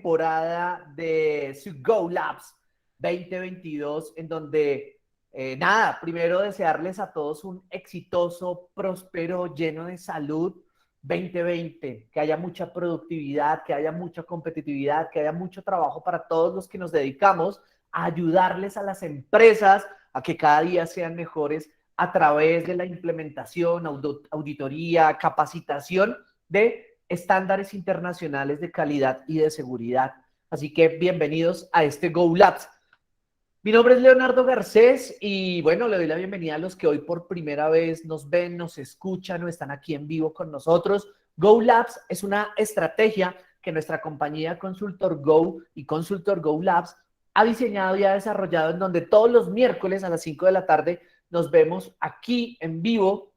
temporada de su Go Labs 2022, en donde, primero desearles a todos un exitoso, próspero, lleno de salud 2020, que haya mucha productividad, que haya mucha competitividad, que haya mucho trabajo para todos los que nos dedicamos a ayudarles a las empresas a que cada día sean mejores a través de la implementación, auditoría, capacitación de estándares internacionales de calidad y de seguridad. Así que bienvenidos a este Go Labs. Mi nombre es Leonardo Garcés y bueno, le doy la bienvenida a los que hoy por primera vez nos ven, nos escuchan o están aquí en vivo con nosotros. Go Labs es una estrategia que nuestra compañía Consultor Go y Consultor Go Labs ha diseñado y ha desarrollado, en donde todos los miércoles a las 5 de la tarde nos vemos aquí en vivo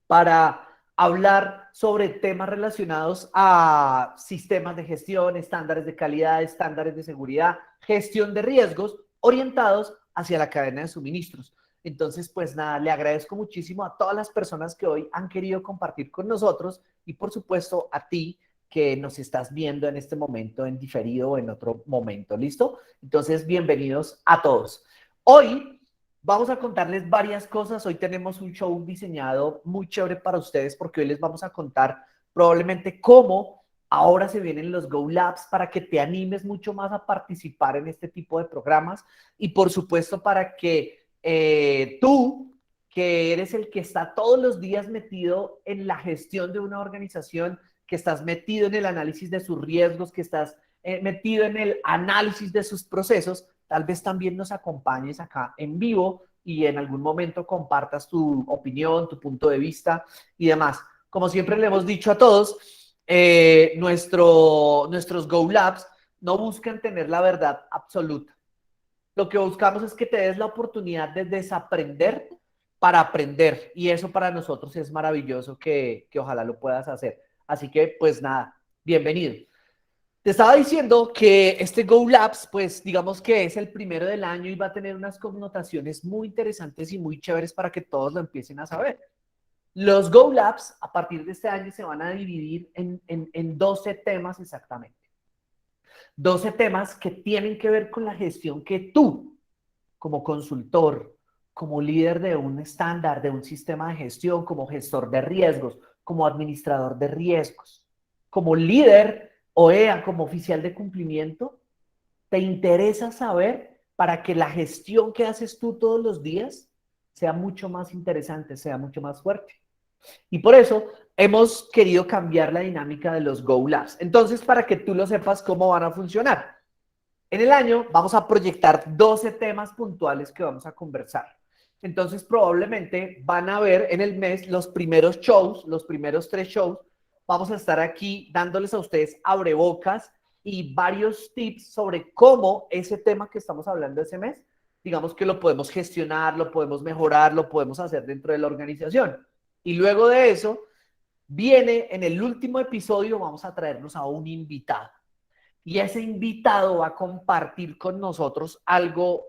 para hablar sobre temas relacionados a sistemas de gestión, estándares de calidad, estándares de seguridad, gestión de riesgos orientados hacia la cadena de suministros. Entonces, pues nada, le agradezco muchísimo a todas las personas que hoy han querido compartir con nosotros y por supuesto a ti que nos estás viendo en este momento en diferido o en otro momento, ¿listo? Entonces, bienvenidos a todos. Hoy vamos a contarles varias cosas. Hoy tenemos un show diseñado muy chévere para ustedes porque hoy les vamos a contar probablemente cómo ahora se vienen los Go Labs para que te animes mucho más a participar en este tipo de programas y por supuesto para que tú, que eres el que está todos los días metido en la gestión de una organización, que estás metido en el análisis de sus riesgos, que estás metido en el análisis de sus procesos, tal vez también nos acompañes acá en vivo y en algún momento compartas tu opinión, tu punto de vista y demás. Como siempre le hemos dicho a todos, nuestros Go Labs no buscan tener la verdad absoluta. Lo que buscamos es que te des la oportunidad de desaprender para aprender. Y eso para nosotros es maravilloso que ojalá lo puedas hacer. Así que, pues nada, bienvenido. Te estaba diciendo que este Go Labs, pues digamos que es el primero del año y va a tener unas connotaciones muy interesantes y muy chéveres para que todos lo empiecen a saber. Los Go Labs a partir de este año se van a dividir en 12 temas exactamente. 12 temas que tienen que ver con la gestión que tú, como consultor, como líder de un estándar, de un sistema de gestión, como gestor de riesgos, como administrador de riesgos, como líder OEA, como oficial de cumplimiento, te interesa saber para que la gestión que haces tú todos los días sea mucho más interesante, sea mucho más fuerte. Y por eso hemos querido cambiar la dinámica de los Go Labs. Entonces, para que tú lo sepas cómo van a funcionar. En el año vamos a proyectar 12 temas puntuales que vamos a conversar. Entonces, probablemente van a ver en el mes los primeros shows, los primeros 3 shows. Vamos a estar aquí dándoles a ustedes abrebocas y varios tips sobre cómo ese tema que estamos hablando ese mes, digamos que lo podemos gestionar, lo podemos mejorar, lo podemos hacer dentro de la organización. Y luego de eso, viene en el último episodio, vamos a traernos a un invitado. Y ese invitado va a compartir con nosotros algo,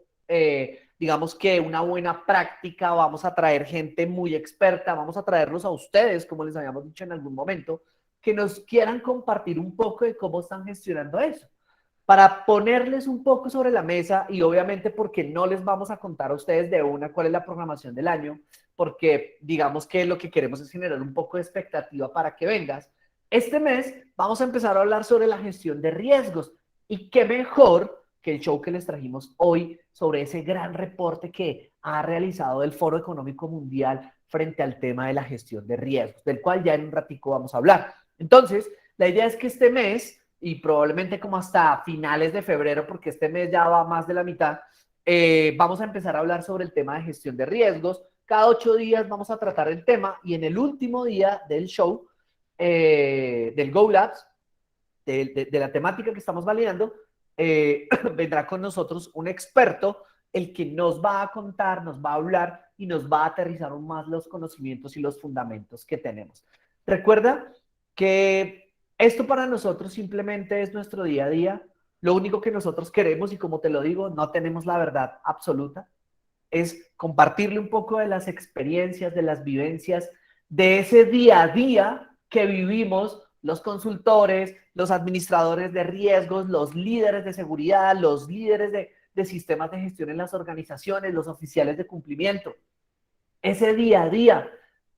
digamos que una buena práctica, vamos a traer gente muy experta, vamos a traerlos a ustedes, como les habíamos dicho en algún momento, que nos quieran compartir un poco de cómo están gestionando eso, para ponerles un poco sobre la mesa y obviamente porque no les vamos a contar a ustedes de una cuál es la programación del año, porque digamos que lo que queremos es generar un poco de expectativa para que vengas. Este mes vamos a empezar a hablar sobre la gestión de riesgos y qué mejor que el show que les trajimos hoy sobre ese gran reporte que ha realizado el Foro Económico Mundial frente al tema de la gestión de riesgos, del cual ya en un ratico vamos a hablar. Entonces, la idea es que este mes y probablemente como hasta finales de febrero, porque este mes ya va más de la mitad, vamos a empezar a hablar sobre el tema de gestión de riesgos. Cada 8 días vamos a tratar el tema y en el último día del show, del Go Labs, de la temática que estamos validando, vendrá con nosotros un experto, el que nos va a contar, nos va a hablar y nos va a aterrizar aún más los conocimientos y los fundamentos que tenemos. Recuerda que esto para nosotros simplemente es nuestro día a día. Lo único que nosotros queremos, y como te lo digo, no tenemos la verdad absoluta, es compartirle un poco de las experiencias, de las vivencias, de ese día a día que vivimos los consultores, los administradores de riesgos, los líderes de seguridad, los líderes de sistemas de gestión en las organizaciones, los oficiales de cumplimiento. Ese día a día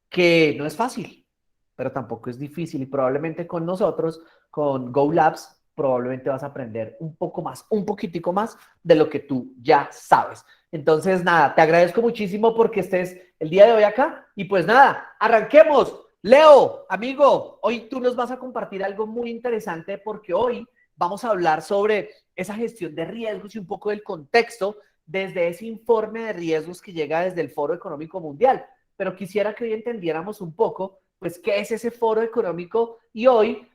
que no es fácil, pero tampoco es difícil y probablemente con nosotros, con Go Labs, probablemente vas a aprender un poco más, un poquitico más de lo que tú ya sabes. Entonces, nada, te agradezco muchísimo porque estés el día de hoy acá y pues nada, arranquemos. Leo, amigo, hoy tú nos vas a compartir algo muy interesante porque hoy vamos a hablar sobre esa gestión de riesgos y un poco del contexto desde ese informe de riesgos que llega desde el Foro Económico Mundial. Pero quisiera que hoy entendiéramos un poco, pues, qué es ese foro económico y hoy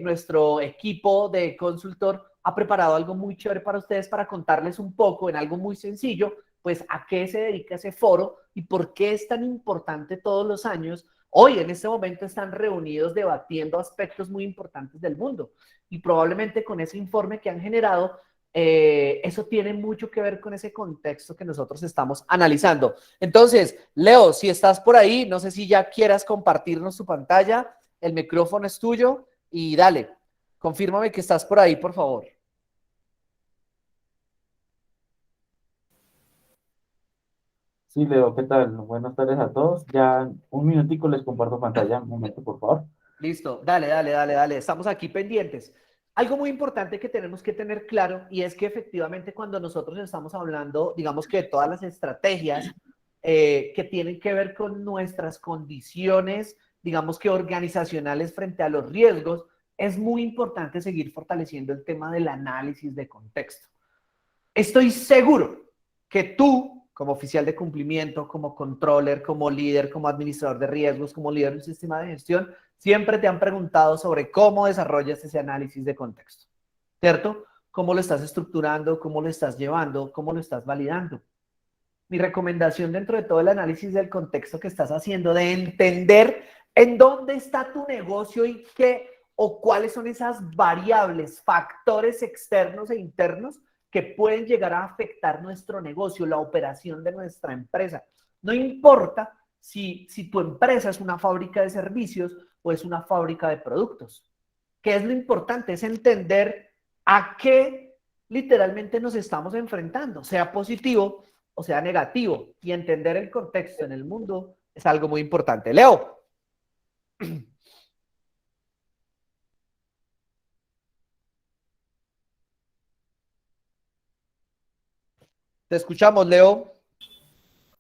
nuestro equipo de consultor ha preparado algo muy chévere para ustedes para contarles un poco en algo muy sencillo, pues, a qué se dedica ese foro y por qué es tan importante todos los años. Hoy, en este momento, están reunidos debatiendo aspectos muy importantes del mundo y probablemente con ese informe que han generado, eso tiene mucho que ver con ese contexto que nosotros estamos analizando. Entonces, Leo, si estás por ahí, no sé si ya quieras compartirnos tu pantalla, el micrófono es tuyo y dale, confírmame que estás por ahí, por favor. Sí, Leo, ¿qué tal? Buenas tardes a todos. Ya un minutico les comparto pantalla. Un momento, por favor. Listo, dale, dale, dale, dale. Estamos aquí pendientes. Algo muy importante que tenemos que tener claro y es que efectivamente cuando nosotros estamos hablando, digamos que de todas las estrategias que tienen que ver con nuestras condiciones, digamos que organizacionales frente a los riesgos, es muy importante seguir fortaleciendo el tema del análisis de contexto. Estoy seguro que tú, como oficial de cumplimiento, como controller, como líder, como administrador de riesgos, como líder de un sistema de gestión, siempre te han preguntado sobre cómo desarrollas ese análisis de contexto, ¿cierto? ¿Cómo lo estás estructurando? ¿Cómo lo estás llevando? ¿Cómo lo estás validando? Mi recomendación dentro de todo el análisis del contexto que estás haciendo, de entender en dónde está tu negocio y qué o cuáles son esas variables, factores externos e internos que pueden llegar a afectar nuestro negocio, la operación de nuestra empresa. No importa si tu empresa es una fábrica de servicios o es una fábrica de productos. ¿Qué es lo importante? Es entender a qué literalmente nos estamos enfrentando, sea positivo o sea negativo, y entender el contexto en el mundo es algo muy importante. Leo, te escuchamos, Leo.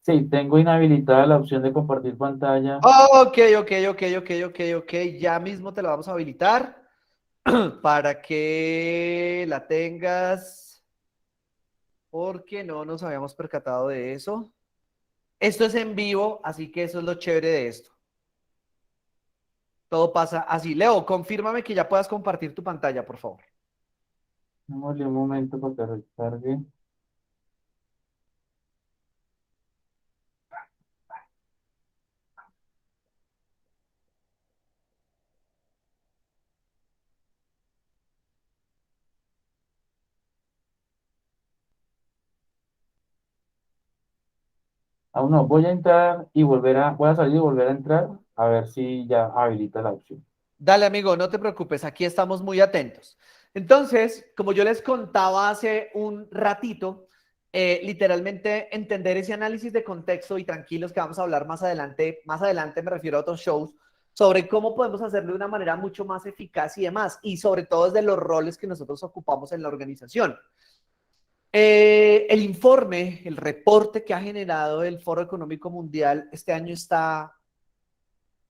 Sí, tengo inhabilitada la opción de compartir pantalla. Ok, ok, ok, ok, ok, ok. Ya mismo te la vamos a habilitar para que la tengas, porque no nos habíamos percatado de eso. Esto es en vivo, así que eso es lo chévere de esto. Todo pasa así. Leo, confírmame que ya puedas compartir tu pantalla, por favor. Démosle un momento para que recargue. Aún no, voy a entrar y voy a salir y volver a entrar a ver si ya habilita la opción. Dale, amigo, no te preocupes, aquí estamos muy atentos. Entonces, como yo les contaba hace un ratito, literalmente entender ese análisis de contexto y tranquilos que vamos a hablar más adelante me refiero a otros shows, sobre cómo podemos hacerlo de una manera mucho más eficaz y demás, y sobre todo desde los roles que nosotros ocupamos en la organización. El informe, el reporte que ha generado el Foro Económico Mundial este año está,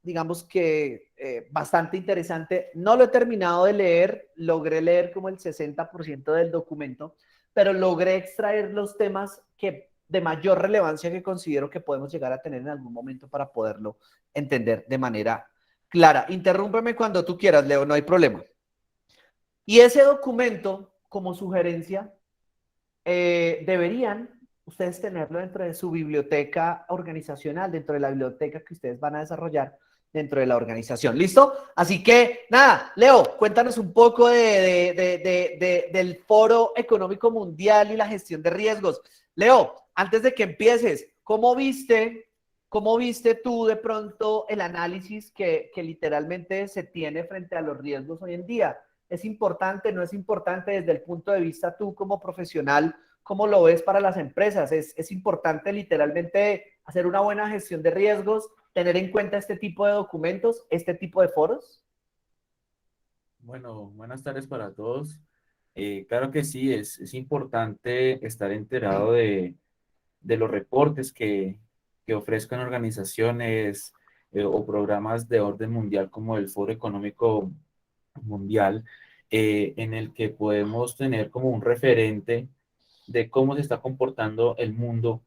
digamos que bastante interesante. No lo he terminado de leer, logré leer como el 60% del documento, pero logré extraer los temas que de mayor relevancia que considero que podemos llegar a tener en algún momento para poderlo entender de manera clara. Interrúmpeme cuando tú quieras, Leo, no hay problema. Y ese documento, como sugerencia, deberían ustedes tenerlo dentro de su biblioteca organizacional, dentro de la biblioteca que ustedes van a desarrollar dentro de la organización. ¿Listo? Así que, nada, Leo, cuéntanos un poco del Foro Económico Mundial y la gestión de riesgos. Leo, antes de que empieces, ¿cómo viste? ¿Cómo viste tú de pronto el análisis que literalmente se tiene frente a los riesgos hoy en día? ¿Es importante, no es importante desde el punto de vista tú como profesional? ¿Cómo lo ves para las empresas? ¿Es importante literalmente hacer una buena gestión de riesgos, tener en cuenta este tipo de documentos, este tipo de foros? Bueno, buenas tardes para todos. Claro que sí, es importante estar enterado de los reportes que ofrezcan organizaciones o programas de orden mundial como el Foro Económico Mundial, en el que podemos tener como un referente de cómo se está comportando el mundo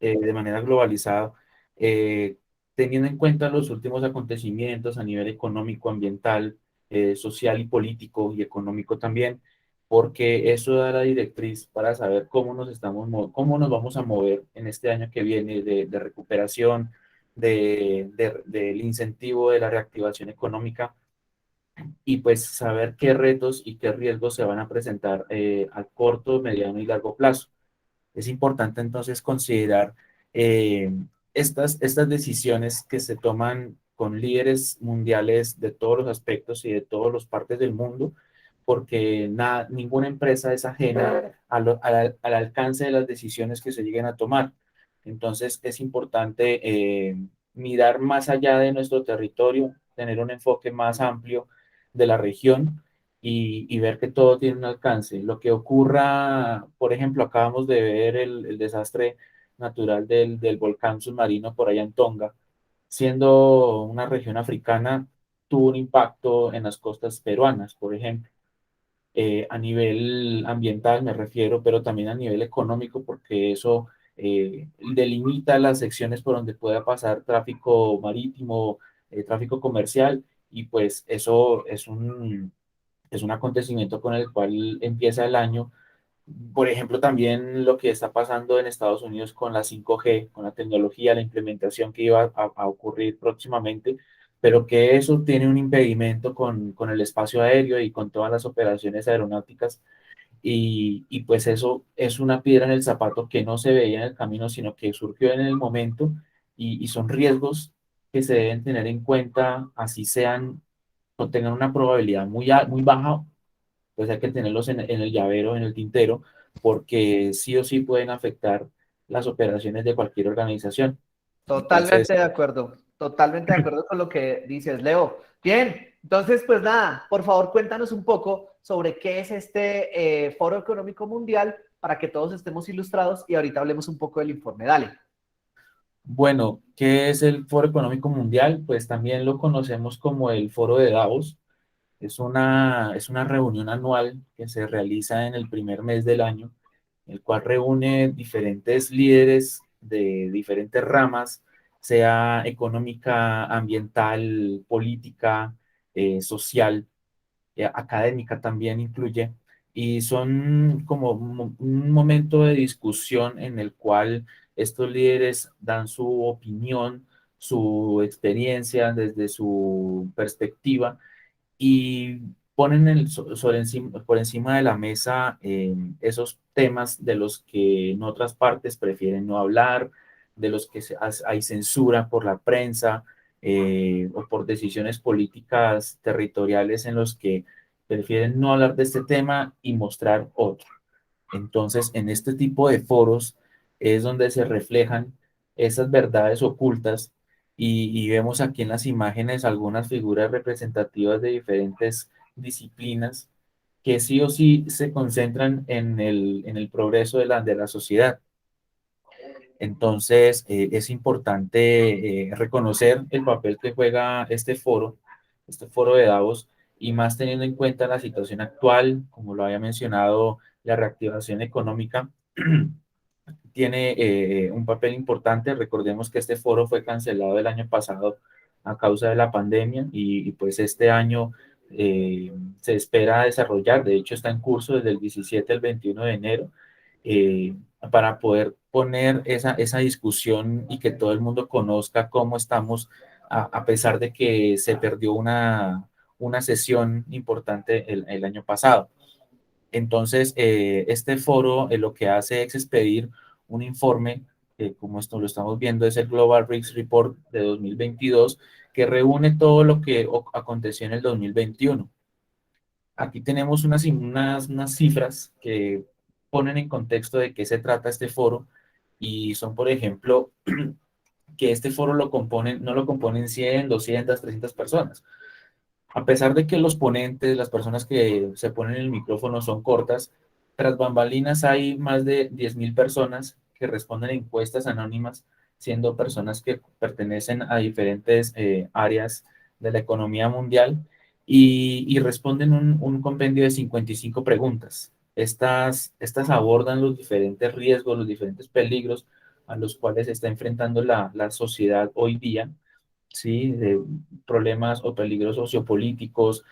de manera globalizada, eh, teniendo en cuenta los últimos acontecimientos a nivel económico, ambiental, social y político y económico también, porque eso da la directriz para saber cómo cómo nos vamos a mover en este año que viene de recuperación, del incentivo de la reactivación económica y pues saber qué retos y qué riesgos se van a presentar a corto, mediano y largo plazo. Es importante entonces considerar eh, estas decisiones que se toman con líderes mundiales de todos los aspectos y de todas las partes del mundo, porque ninguna empresa es ajena al alcance de las decisiones que se lleguen a tomar. Entonces es importante mirar más allá de nuestro territorio, tener un enfoque más amplio de la región y ver que todo tiene un alcance. Lo que ocurra, por ejemplo, acabamos de ver el desastre natural del volcán submarino por allá en Tonga, siendo una región africana, tuvo un impacto en las costas peruanas, por ejemplo. A nivel ambiental me refiero, pero también a nivel económico, porque eso delimita las secciones por donde pueda pasar tráfico marítimo, tráfico comercial, y pues eso es un acontecimiento con el cual empieza el año. Por ejemplo, también lo que está pasando en Estados Unidos con la 5G, con la tecnología, la implementación que iba a ocurrir próximamente, pero que eso tiene un impedimento con el espacio aéreo y con todas las operaciones aeronáuticas. Y pues eso es una piedra en el zapato que no se veía en el camino, sino que surgió en el momento y son riesgos que se deben tener en cuenta, así sean o tengan una probabilidad muy baja, pues hay que tenerlos en el llavero, en el tintero, porque sí o sí pueden afectar las operaciones de cualquier organización. Entonces, Totalmente de acuerdo con lo que dices, Leo. Bien, entonces, pues nada, por favor, cuéntanos un poco sobre qué es este Foro Económico Mundial para que todos estemos ilustrados y ahorita hablemos un poco del informe. Dale. bueno, ¿qué es el Foro Económico Mundial? Pues también lo conocemos como el Foro de Davos. Es una reunión anual que se realiza en el primer mes del año, el cual reúne diferentes líderes de diferentes ramas, sea económica, ambiental, política, social, académica también incluye, y son como un momento de discusión en el cual estos líderes dan su opinión, su experiencia desde su perspectiva y ponen por encima de la mesa esos temas de los que en otras partes prefieren no hablar, de los que hay censura por la prensa o por decisiones políticas territoriales en los que prefieren no hablar de este tema y mostrar otro. Entonces, en este tipo de foros es donde se reflejan esas verdades ocultas y vemos aquí en las imágenes algunas figuras representativas de diferentes disciplinas que sí o sí se concentran en el progreso de de la sociedad. Entonces, es importante reconocer el papel que juega este foro de Davos, y más teniendo en cuenta la situación actual, como lo había mencionado, la reactivación económica tiene un papel importante. Recordemos que este foro fue cancelado el año pasado a causa de la pandemia y pues este año se espera desarrollar, de hecho está en curso desde el 17 al 21 de enero, eh, para poder poner esa discusión y que todo el mundo conozca cómo estamos, a pesar de que se perdió una sesión importante el año pasado. Entonces, este foro lo que hace es expedir un informe que como esto lo estamos viendo es el Global Risks Report de 2022, que reúne todo lo que aconteció en el 2021. Aquí tenemos unas cifras que ponen en contexto de qué se trata este foro y son, por ejemplo, que este foro no lo componen 100, 200, 300 personas. A pesar de que los ponentes, las personas que se ponen el micrófono son cortas, tras bambalinas hay más de 10.000 personas que responden a encuestas anónimas, siendo personas que pertenecen a diferentes áreas de la economía mundial y responden un compendio de 55 preguntas. Estas abordan los diferentes riesgos, los diferentes peligros a los cuales se está enfrentando la sociedad hoy día, ¿sí? De problemas o peligros sociopolíticos,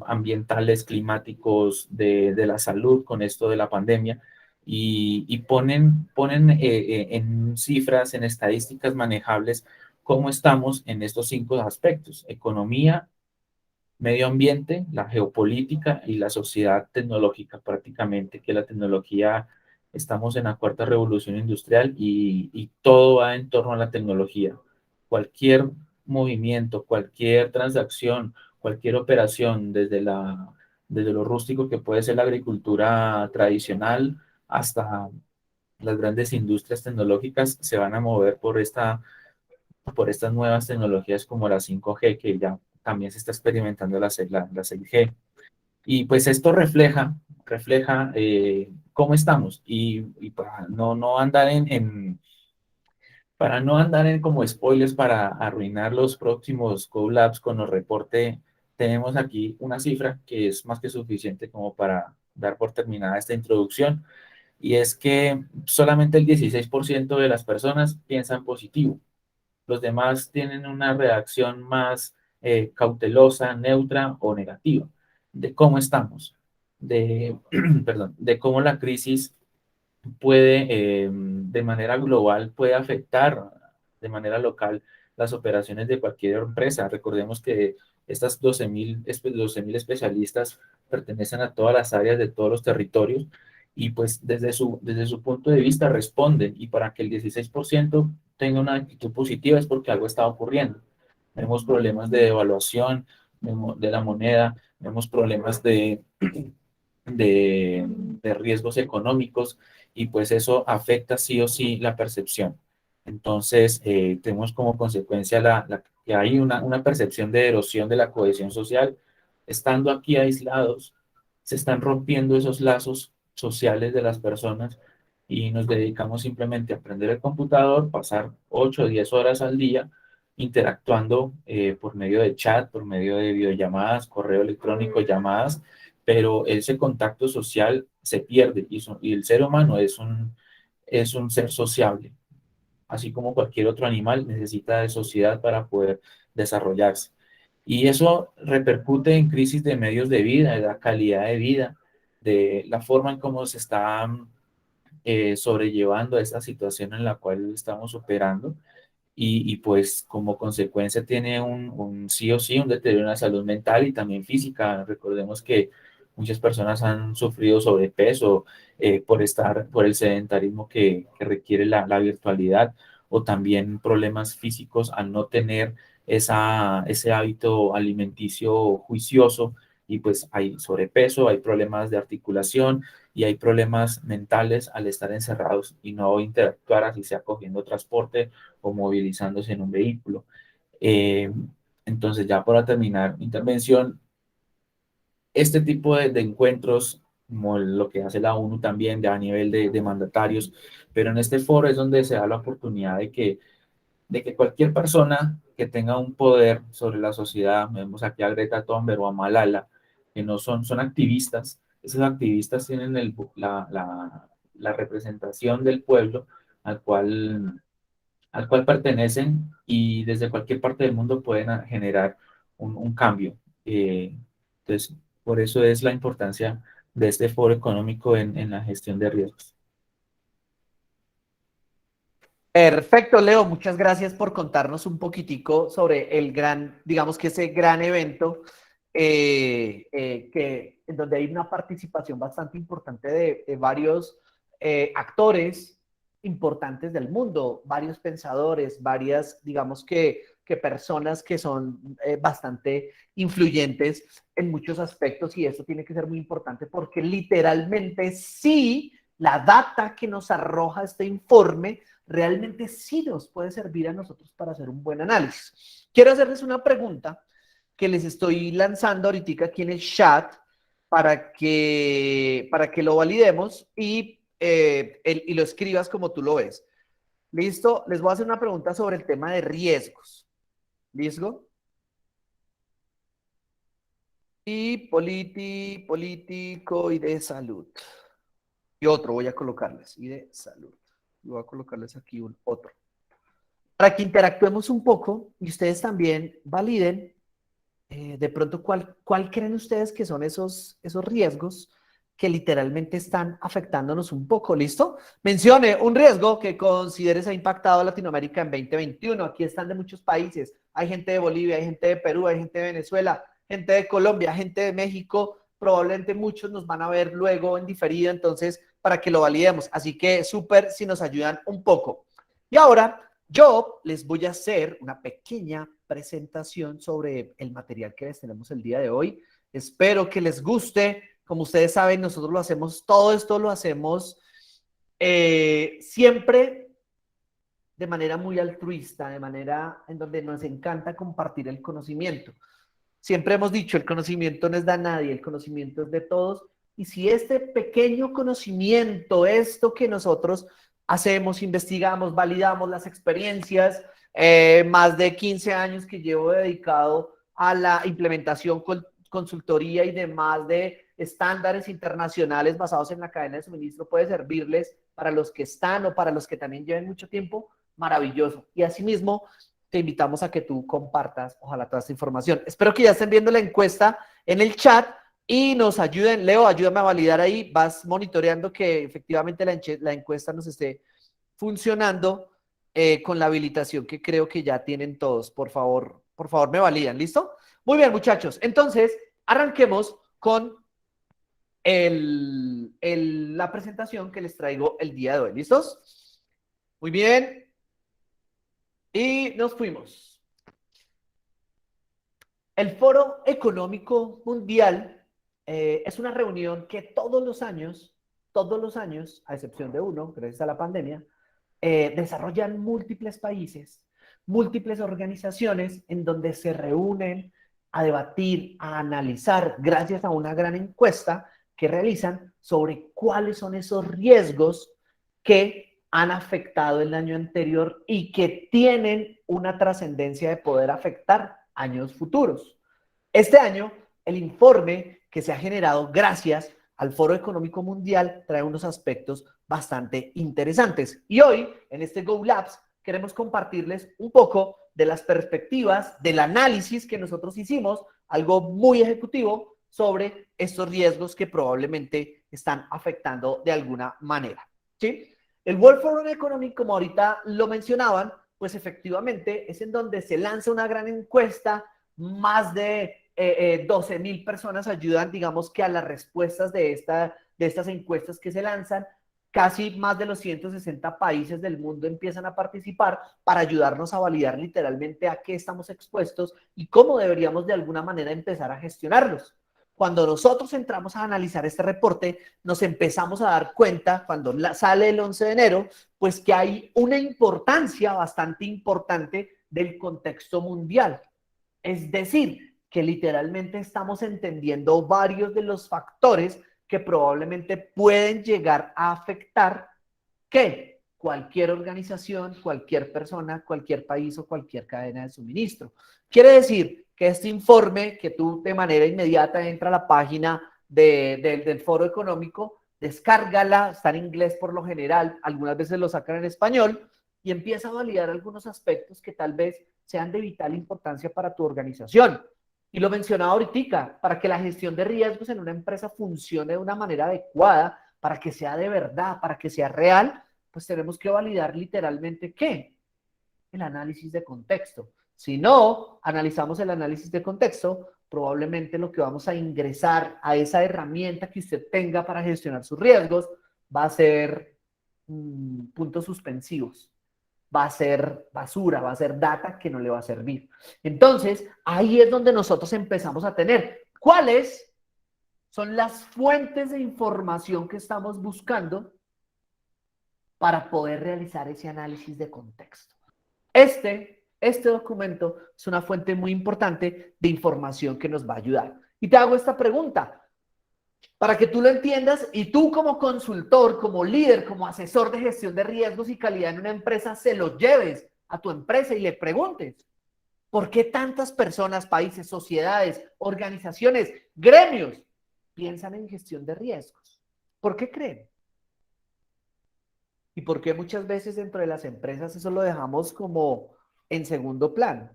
ambientales, climáticos, de la salud con esto de la pandemia, y ponen en cifras, en estadísticas manejables, cómo estamos en estos cinco aspectos: economía, medio ambiente, la geopolítica y la sociedad tecnológica, prácticamente, que la tecnología, estamos en la cuarta revolución industrial y todo va en torno a la tecnología. Cualquier movimiento, cualquier transacción, cualquier operación, desde lo rústico que puede ser la agricultura tradicional hasta las grandes industrias tecnológicas, se van a mover por estas nuevas tecnologías como la 5G, que ya también se está experimentando la 6G. Y pues esto refleja cómo estamos. Y para no andar para no andar en como spoilers, para arruinar los próximos collabs con los reporte, tenemos aquí una cifra que es más que suficiente como para dar por terminada esta introducción, y es que solamente el 16% de las personas piensan positivo. Los demás tienen una reacción más cautelosa, neutra o negativa de cómo estamos, perdón, de cómo la crisis de manera global, puede afectar de manera local las operaciones de cualquier empresa. Recordemos que estas 12.000 especialistas pertenecen a todas las áreas de todos los territorios y pues desde su punto de vista responden, y para que el 16% tenga una actitud positiva es porque algo está ocurriendo. Vemos problemas de devaluación de la moneda, vemos problemas de riesgos económicos, y pues eso afecta sí o sí la percepción. Entonces, tenemos como consecuencia que hay una percepción de erosión de la cohesión social. Estando aquí aislados, se están rompiendo esos lazos sociales de las personas y nos dedicamos simplemente a aprender el computador, pasar 8 o 10 horas al día interactuando por medio de chat, por medio de videollamadas, correo electrónico, llamadas, pero ese contacto social se pierde y el ser humano es un ser sociable. Así como cualquier otro animal necesita de sociedad para poder desarrollarse. Y eso repercute en crisis de medios de vida, de la calidad de vida, de la forma en cómo se está sobrellevando esta situación en la cual estamos operando, y pues como consecuencia tiene un sí o sí un deterioro en la salud mental y también física. Recordemos que muchas personas han sufrido sobrepeso por el sedentarismo que requiere la virtualidad, o también problemas físicos al no tener ese hábito alimenticio juicioso, y pues hay sobrepeso, hay problemas de articulación y hay problemas mentales al estar encerrados y no interactuar, así sea cogiendo transporte o movilizándose en un vehículo. Eh, entonces, ya para terminar mi intervención, este tipo de encuentros, como lo que hace la ONU también ya a nivel de mandatarios, pero en este foro es donde se da la oportunidad de que cualquier persona que tenga un poder sobre la sociedad, vemos aquí a Greta Thunberg o a Malala, que no son activistas. Esos activistas tienen la representación del pueblo al cual pertenecen, y desde cualquier parte del mundo pueden generar un cambio. Entonces, por eso es la importancia de este foro económico en la gestión de riesgos. Perfecto, Leo. Muchas gracias por contarnos un poquitico sobre el gran, digamos que ese gran evento en donde hay una participación bastante importante de varios actores importantes del mundo, varios pensadores, varias, digamos que personas que son bastante influyentes en muchos aspectos, y eso tiene que ser muy importante porque literalmente sí, la data que nos arroja este informe realmente sí nos puede servir a nosotros para hacer un buen análisis. Quiero hacerles una pregunta que les estoy lanzando ahorita aquí en el chat para que lo validemos y lo escribas como tú lo ves. ¿Listo? Les voy a hacer una pregunta sobre el tema de riesgos. ¿Listo? Y político y de salud. Y otro voy a colocarles, y de salud. Voy a colocarles aquí un otro. Para que interactuemos un poco y ustedes también validen de pronto cuál creen ustedes que son esos riesgos que literalmente están afectándonos un poco. ¿Listo? Mencione un riesgo que consideres ha impactado a Latinoamérica en 2021. Aquí están de muchos países. Hay gente de Bolivia, hay gente de Perú, hay gente de Venezuela, gente de Colombia, gente de México. Probablemente muchos nos van a ver luego en diferido, entonces, para que lo validemos. Así que súper si nos ayudan un poco. Y ahora yo les voy a hacer una pequeña presentación sobre el material que les tenemos el día de hoy. Espero que les guste. Como ustedes saben, nosotros lo hacemos, todo esto lo hacemos siempre de manera muy altruista, de manera en donde nos encanta compartir el conocimiento. Siempre hemos dicho, el conocimiento no es de nadie, el conocimiento es de todos. Y si este pequeño conocimiento, esto que nosotros hacemos, investigamos, validamos las experiencias, más de 15 años que llevo dedicado a la implementación, consultoría y demás de estándares internacionales basados en la cadena de suministro, puede servirles para los que están o para los que también lleven mucho tiempo, maravilloso. Y asimismo, te invitamos a que tú compartas, ojalá, toda esta información. Espero que ya estén viendo la encuesta en el chat y nos ayuden. Leo, ayúdame a validar ahí. Vas monitoreando que efectivamente la encuesta nos esté funcionando con la habilitación que creo que ya tienen todos. Por favor, me validan. ¿Listo? Muy bien, muchachos. Entonces, arranquemos con la presentación que les traigo el día de hoy. ¿Listos? Muy bien. Y nos fuimos. El Foro Económico Mundial es una reunión que todos los años, a excepción de uno, gracias a la pandemia, desarrollan múltiples países, múltiples organizaciones en donde se reúnen a debatir, a analizar, gracias a una gran encuesta que realizan sobre cuáles son esos riesgos que han afectado el año anterior y que tienen una trascendencia de poder afectar años futuros. Este año, el informe que se ha generado gracias al Foro Económico Mundial trae unos aspectos bastante interesantes. Y hoy, en este Go Labs, queremos compartirles un poco de las perspectivas, del análisis que nosotros hicimos, algo muy ejecutivo, sobre estos riesgos que probablemente están afectando de alguna manera. ¿Sí? El World Forum Economic, como ahorita lo mencionaban, pues efectivamente es en donde se lanza una gran encuesta, más de 12,000 personas ayudan, digamos que a las respuestas de estas encuestas que se lanzan. Casi más de los 160 países del mundo empiezan a participar para ayudarnos a validar literalmente a qué estamos expuestos y cómo deberíamos de alguna manera empezar a gestionarlos. Cuando nosotros entramos a analizar este reporte, nos empezamos a dar cuenta, cuando sale el 11 de enero, pues que hay una importancia bastante importante del contexto mundial. Es decir, que literalmente estamos entendiendo varios de los factores que probablemente pueden llegar a afectar que cualquier organización, cualquier persona, cualquier país o cualquier cadena de suministro. Quiere decir que este informe, que tú de manera inmediata entra a la página del Foro Económico, descárgala, está en inglés por lo general, algunas veces lo sacan en español, y empieza a validar algunos aspectos que tal vez sean de vital importancia para tu organización. Y lo mencionaba ahorita, para que la gestión de riesgos en una empresa funcione de una manera adecuada, para que sea de verdad, para que sea real, pues tenemos que validar literalmente ¿qué? El análisis de contexto. Si no analizamos el análisis de contexto, probablemente lo que vamos a ingresar a esa herramienta que usted tenga para gestionar sus riesgos va a ser puntos suspensivos. Va a ser basura, va a ser data que no le va a servir. Entonces, ahí es donde nosotros empezamos a tener cuáles son las fuentes de información que estamos buscando para poder realizar ese análisis de contexto. Este documento es una fuente muy importante de información que nos va a ayudar. Y te hago esta pregunta para que tú lo entiendas y tú como consultor, como líder, como asesor de gestión de riesgos y calidad en una empresa, se lo lleves a tu empresa y le preguntes, ¿por qué tantas personas, países, sociedades, organizaciones, gremios piensan en gestión de riesgos? ¿Por qué creen? ¿Y por qué muchas veces dentro de las empresas eso lo dejamos como en segundo plano?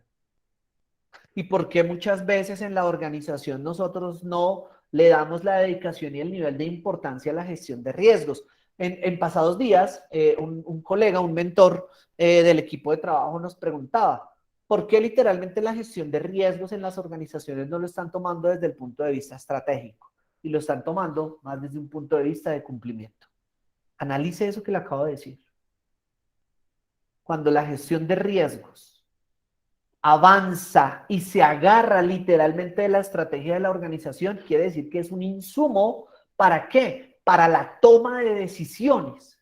¿Y por qué muchas veces en la organización nosotros no le damos la dedicación y el nivel de importancia a la gestión de riesgos? En pasados días, un colega, un mentor del equipo de trabajo nos preguntaba, ¿por qué literalmente la gestión de riesgos en las organizaciones no lo están tomando desde el punto de vista estratégico y lo están tomando más desde un punto de vista de cumplimiento? Analice eso que le acabo de decir. Cuando la gestión de riesgos avanza y se agarra literalmente de la estrategia de la organización, quiere decir que es un insumo, ¿para qué? Para la toma de decisiones.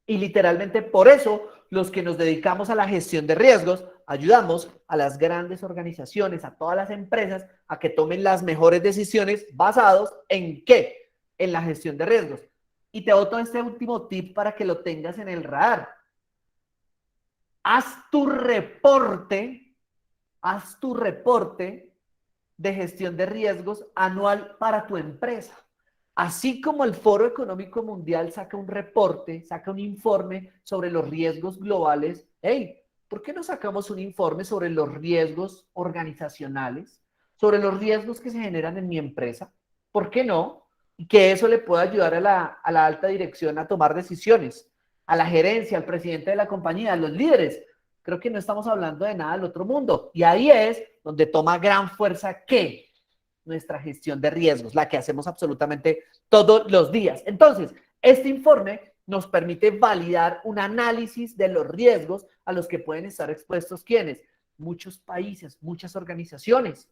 Y literalmente por eso los que nos dedicamos a la gestión de riesgos ayudamos a las grandes organizaciones, a todas las empresas, a que tomen las mejores decisiones basados en ¿qué? En la gestión de riesgos. Y te boto este último tip para que lo tengas en el radar. Haz tu reporte de gestión de riesgos anual para tu empresa. Así como el Foro Económico Mundial saca un reporte, saca un informe sobre los riesgos globales, hey, ¿por qué no sacamos un informe sobre los riesgos organizacionales, sobre los riesgos que se generan en mi empresa? ¿Por qué no? Y que eso le pueda ayudar a la alta dirección a tomar decisiones, a la gerencia, al presidente de la compañía, a los líderes. Creo que no estamos hablando de nada del otro mundo. Y ahí es donde toma gran fuerza ¿qué? Nuestra gestión de riesgos, la que hacemos absolutamente todos los días. Entonces, este informe nos permite validar un análisis de los riesgos a los que pueden estar expuestos quienes, muchos países, muchas organizaciones,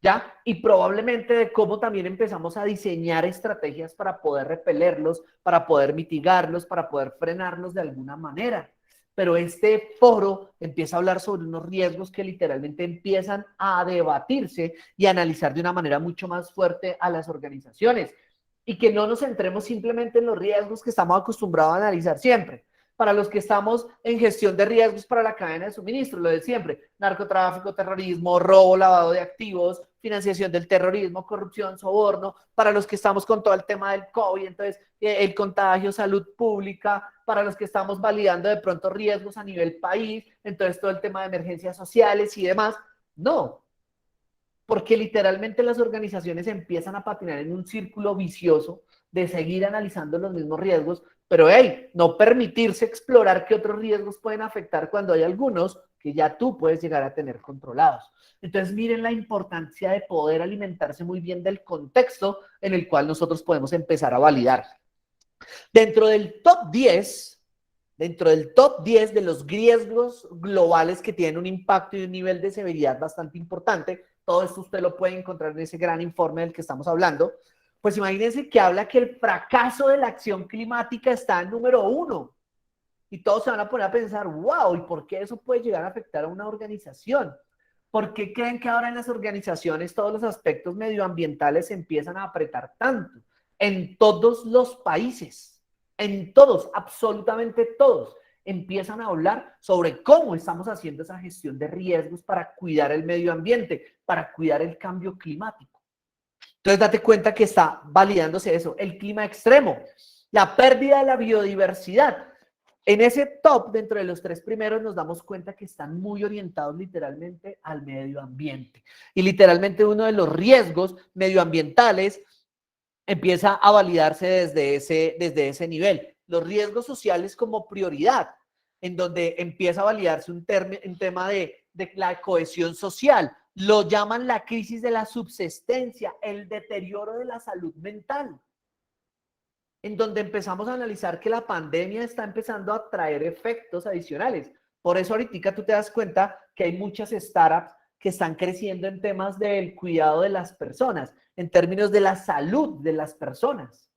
¿ya? Y probablemente de cómo también empezamos a diseñar estrategias para poder repelerlos, para poder mitigarlos, para poder frenarlos de alguna manera. Pero este foro empieza a hablar sobre unos riesgos que literalmente empiezan a debatirse y a analizar de una manera mucho más fuerte a las organizaciones. Y que no nos centremos simplemente en los riesgos que estamos acostumbrados a analizar siempre. Para los que estamos en gestión de riesgos para la cadena de suministro, lo de siempre, narcotráfico, terrorismo, robo, lavado de activos, financiación del terrorismo, corrupción, soborno, para los que estamos con todo el tema del COVID, entonces el contagio, salud pública, para los que estamos validando de pronto riesgos a nivel país, entonces todo el tema de emergencias sociales y demás. No, porque literalmente las organizaciones empiezan a patinar en un círculo vicioso de seguir analizando los mismos riesgos, pero hey, no permitirse explorar qué otros riesgos pueden afectar cuando hay algunos que ya tú puedes llegar a tener controlados. Entonces miren la importancia de poder alimentarse muy bien del contexto en el cual nosotros podemos empezar a validar. Dentro del top 10, de los riesgos globales que tienen un impacto y un nivel de severidad bastante importante, todo esto usted lo puede encontrar en ese gran informe del que estamos hablando, pues imagínense que habla que el fracaso de la acción climática está en número 1. Y todos se van a poner a pensar, wow, ¿y por qué eso puede llegar a afectar a una organización? ¿Por qué creen que ahora en las organizaciones todos los aspectos medioambientales se empiezan a apretar tanto? En todos los países, en todos, absolutamente todos, empiezan a hablar sobre cómo estamos haciendo esa gestión de riesgos para cuidar el medio ambiente, para cuidar el cambio climático. Entonces, date cuenta que está validándose eso, el clima extremo, la pérdida de la biodiversidad. En ese top, dentro de los 3 primeros, nos damos cuenta que están muy orientados literalmente al medio ambiente. Y literalmente uno de los riesgos medioambientales empieza a validarse desde ese nivel. Los riesgos sociales como prioridad, en donde empieza a validarse un tema de la cohesión social. Lo llaman la crisis de la subsistencia, el deterioro de la salud mental. en donde empezamos a analizar que la pandemia está empezando a traer efectos adicionales. Por eso ahorita tú te das cuenta que hay muchas startups que están creciendo en temas del cuidado de las personas, en términos de la salud de las personas,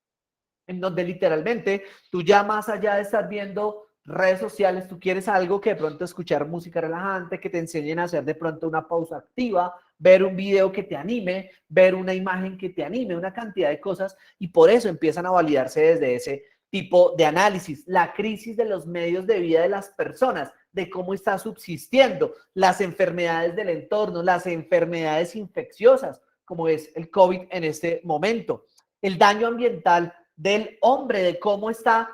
en donde literalmente tú ya más allá de estar viendo redes sociales, tú quieres algo que de pronto escuchar música relajante, que te enseñen a hacer de pronto una pausa activa, ver un video que te anime, ver una imagen que te anime, una cantidad de cosas, y por eso empiezan a validarse desde ese tipo de análisis. La crisis de los medios de vida de las personas, de cómo está subsistiendo, las enfermedades del entorno, las enfermedades infecciosas, como es el COVID en este momento, el daño ambiental del hombre, de cómo está,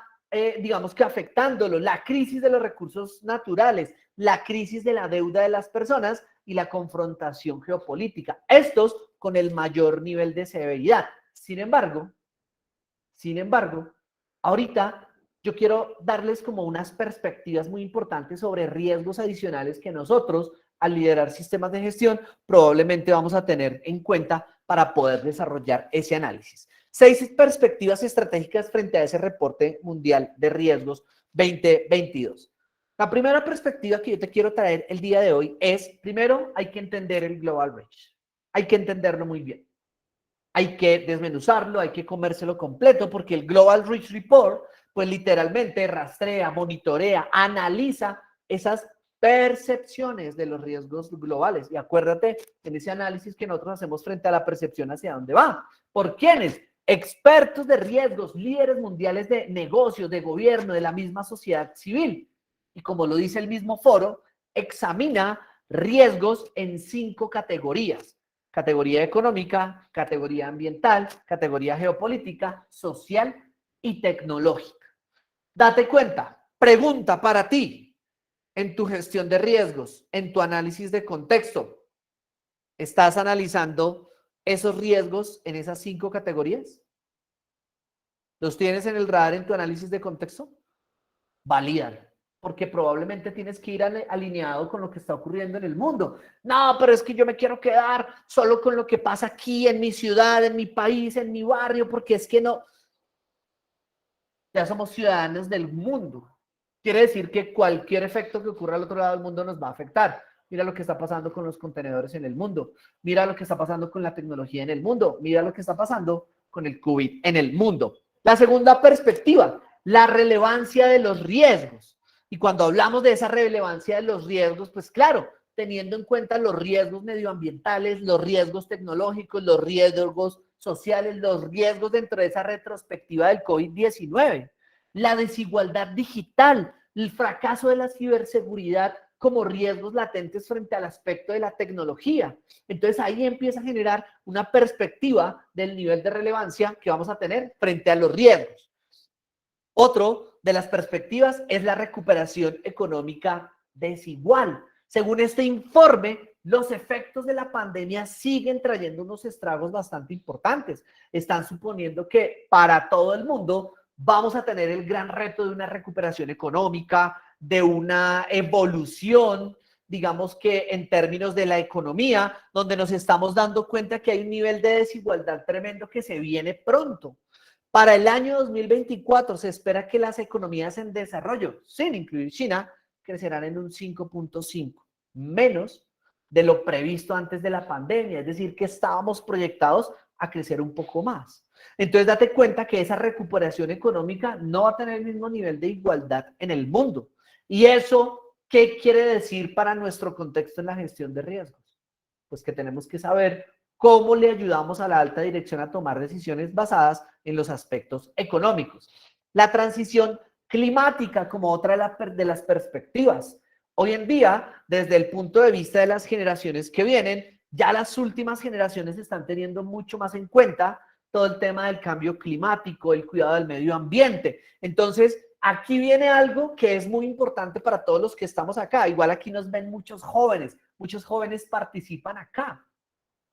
digamos que afectándolo, la crisis de los recursos naturales, la crisis de la deuda de las personas y la confrontación geopolítica. Estos con el mayor nivel de severidad. Sin embargo, ahorita yo quiero darles como unas perspectivas muy importantes sobre riesgos adicionales que nosotros, al liderar sistemas de gestión, probablemente vamos a tener en cuenta para poder desarrollar ese análisis. 6 perspectivas estratégicas frente a ese reporte mundial de riesgos 2022. La primera perspectiva que yo te quiero traer el día de hoy es, primero, hay que entender el Global Reach. Hay que entenderlo muy bien. Hay que desmenuzarlo, hay que comérselo completo, porque el Global Reach Report, pues literalmente rastrea, monitorea, analiza esas percepciones de los riesgos globales. Y acuérdate en ese análisis que nosotros hacemos frente a la percepción hacia dónde va. ¿Por quiénes? Expertos de riesgos, líderes mundiales de negocios, de gobierno, de la misma sociedad civil. Y como lo dice el mismo foro, examina riesgos en 5 categorías. Categoría económica, categoría ambiental, categoría geopolítica, social y tecnológica. Date cuenta, pregunta para ti en tu gestión de riesgos, en tu análisis de contexto. ¿Estás analizando esos riesgos en esas 5 categorías? ¿Los tienes en el radar en tu análisis de contexto? Valídalo, porque probablemente tienes que ir alineado con lo que está ocurriendo en el mundo. No, pero es que yo me quiero quedar solo con lo que pasa aquí en mi ciudad, en mi país, en mi barrio, porque es que no, ya somos ciudadanos del mundo. Quiere decir que cualquier efecto que ocurra al otro lado del mundo nos va a afectar. Mira lo que está pasando con los contenedores en el mundo. Mira lo que está pasando con la tecnología en el mundo. Mira lo que está pasando con el COVID en el mundo. La segunda perspectiva, la relevancia de los riesgos. Y cuando hablamos de esa relevancia de los riesgos, pues claro, teniendo en cuenta los riesgos medioambientales, los riesgos tecnológicos, los riesgos sociales, los riesgos dentro de esa retrospectiva del COVID-19, la desigualdad digital, el fracaso de la ciberseguridad como riesgos latentes frente al aspecto de la tecnología. Entonces ahí empieza a generar una perspectiva del nivel de relevancia que vamos a tener frente a los riesgos. Otro de las perspectivas es la recuperación económica desigual. Según este informe, los efectos de la pandemia siguen trayendo unos estragos bastante importantes. Están suponiendo que para todo el mundo vamos a tener el gran reto de una recuperación económica, de una evolución, digamos que en términos de la economía, donde nos estamos dando cuenta que hay un nivel de desigualdad tremendo que se viene pronto. Para el año 2024 se espera que las economías en desarrollo, sin incluir China, crecerán en un 5.5, menos de lo previsto antes de la pandemia, es decir, que estábamos proyectados a crecer un poco más. Entonces, date cuenta que esa recuperación económica no va a tener el mismo nivel de igualdad en el mundo. ¿Y eso qué quiere decir para nuestro contexto en la gestión de riesgos? Pues que tenemos que saber cómo le ayudamos a la alta dirección a tomar decisiones basadas en los aspectos económicos. La transición climática como otra de las perspectivas. Hoy en día, desde el punto de vista de las generaciones que vienen, ya las últimas generaciones están teniendo mucho más en cuenta todo el tema del cambio climático, el cuidado del medio ambiente. Entonces, aquí viene algo que es muy importante para todos los que estamos acá. Igual aquí nos ven muchos jóvenes participan acá.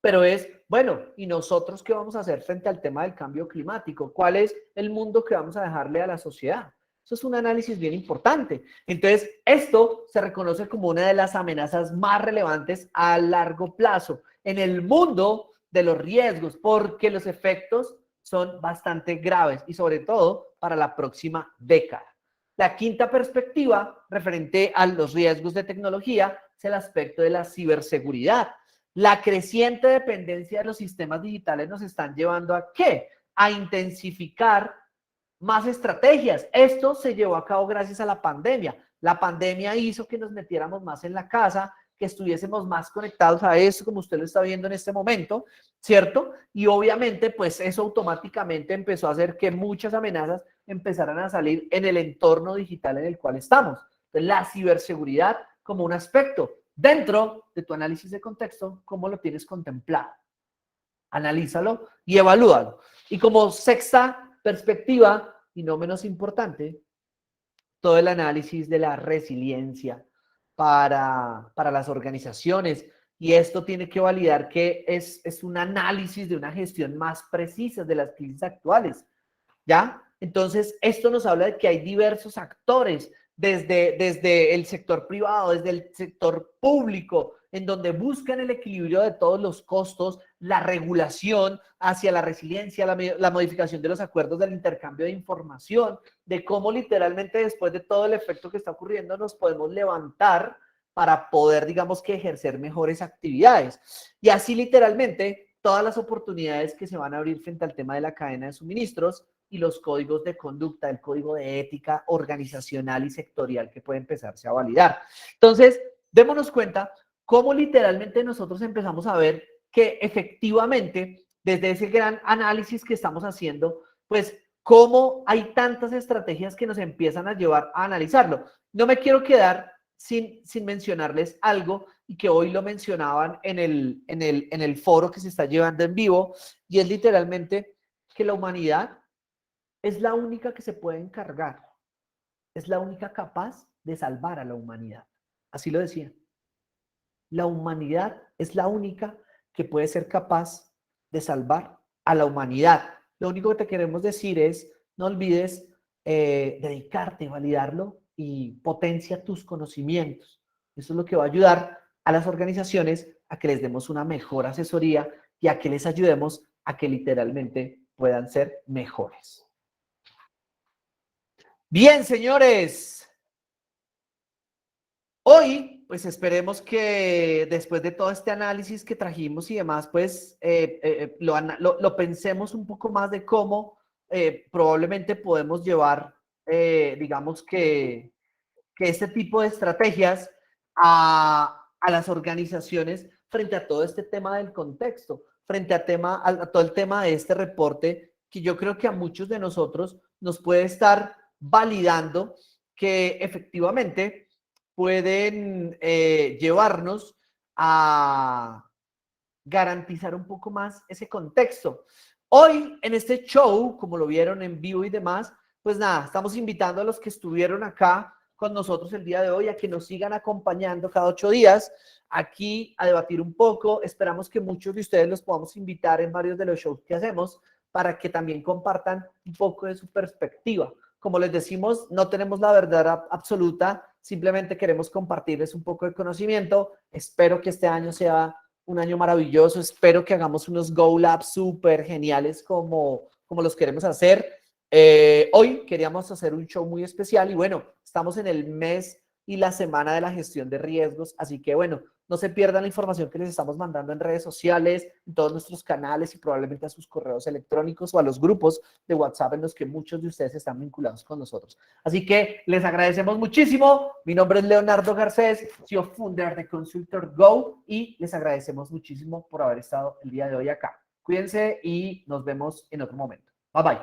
Pero es, bueno, ¿y nosotros qué vamos a hacer frente al tema del cambio climático? ¿Cuál es el mundo que vamos a dejarle a la sociedad? Eso es un análisis bien importante. Entonces, esto se reconoce como una de las amenazas más relevantes a largo plazo en el mundo de los riesgos, porque los efectos son bastante graves y sobre todo para la próxima década. La quinta perspectiva referente a los riesgos de tecnología es el aspecto de la ciberseguridad. La creciente dependencia de los sistemas digitales nos están llevando a ¿qué? A intensificar más estrategias. Esto se llevó a cabo gracias a la pandemia. La pandemia hizo que nos metiéramos más en la casa, que estuviésemos más conectados a eso, como usted lo está viendo en este momento, ¿cierto? Y obviamente, pues eso automáticamente empezó a hacer que muchas amenazas empezaran a salir en el entorno digital en el cual estamos. Entonces, la ciberseguridad como un aspecto dentro de tu análisis de contexto, ¿cómo lo tienes contemplado? Analízalo y evalúalo. Y como sexta perspectiva, y no menos importante, todo el análisis de la resiliencia para las organizaciones. Y esto tiene que validar que es un análisis de una gestión más precisa de las crisis actuales. ¿Ya? Entonces, esto nos habla de que hay diversos actores, desde el sector privado, desde el sector público, en donde buscan el equilibrio de todos los costos, la regulación hacia la resiliencia, la modificación de los acuerdos del intercambio de información, de cómo literalmente después de todo el efecto que está ocurriendo nos podemos levantar para poder, digamos que, ejercer mejores actividades. Y así literalmente todas las oportunidades que se van a abrir frente al tema de la cadena de suministros y los códigos de conducta, el código de ética organizacional y sectorial que puede empezarse a validar. Entonces, démonos cuenta cómo literalmente nosotros empezamos a ver que efectivamente, desde ese gran análisis que estamos haciendo, pues cómo hay tantas estrategias que nos empiezan a llevar a analizarlo. No me quiero quedar sin mencionarles algo y que hoy lo mencionaban en el foro que se está llevando en vivo, y es literalmente que la humanidad es la única que se puede encargar, es la única capaz de salvar a la humanidad. Así lo decía. La humanidad es la única que puede ser capaz de salvar a la humanidad. Lo único que te queremos decir es, no olvides dedicarte, validarlo y potencia tus conocimientos. Eso es lo que va a ayudar a las organizaciones a que les demos una mejor asesoría y a que les ayudemos a que literalmente puedan ser mejores. Bien, señores. Hoy, pues esperemos que después de todo este análisis que trajimos y demás, pues lo pensemos un poco más de cómo probablemente podemos llevar, digamos que este tipo de estrategias a las organizaciones frente a todo este tema del contexto, frente a todo el tema de este reporte, que yo creo que a muchos de nosotros nos puede estar validando que efectivamente pueden llevarnos a garantizar un poco más ese contexto. Hoy, en este show, como lo vieron en vivo y demás, pues nada, estamos invitando a los que estuvieron acá con nosotros el día de hoy a que nos sigan acompañando cada 8 días aquí a debatir un poco. Esperamos que muchos de ustedes los podamos invitar en varios de los shows que hacemos para que también compartan un poco de su perspectiva. Como les decimos, no tenemos la verdad absoluta, simplemente queremos compartirles un poco de conocimiento. Espero que este año sea un año maravilloso. Espero que hagamos unos Go Labs súper geniales como los queremos hacer. Hoy queríamos hacer un show muy especial y bueno, estamos en el mes y la semana de la gestión de riesgos, así que bueno, no se pierdan la información que les estamos mandando en redes sociales, en todos nuestros canales y probablemente a sus correos electrónicos o a los grupos de WhatsApp en los que muchos de ustedes están vinculados con nosotros. Así que les agradecemos muchísimo. Mi nombre es Leonardo Garcés, CEO Founder de Consultor Go, y les agradecemos muchísimo por haber estado el día de hoy acá. Cuídense y nos vemos en otro momento. Bye bye.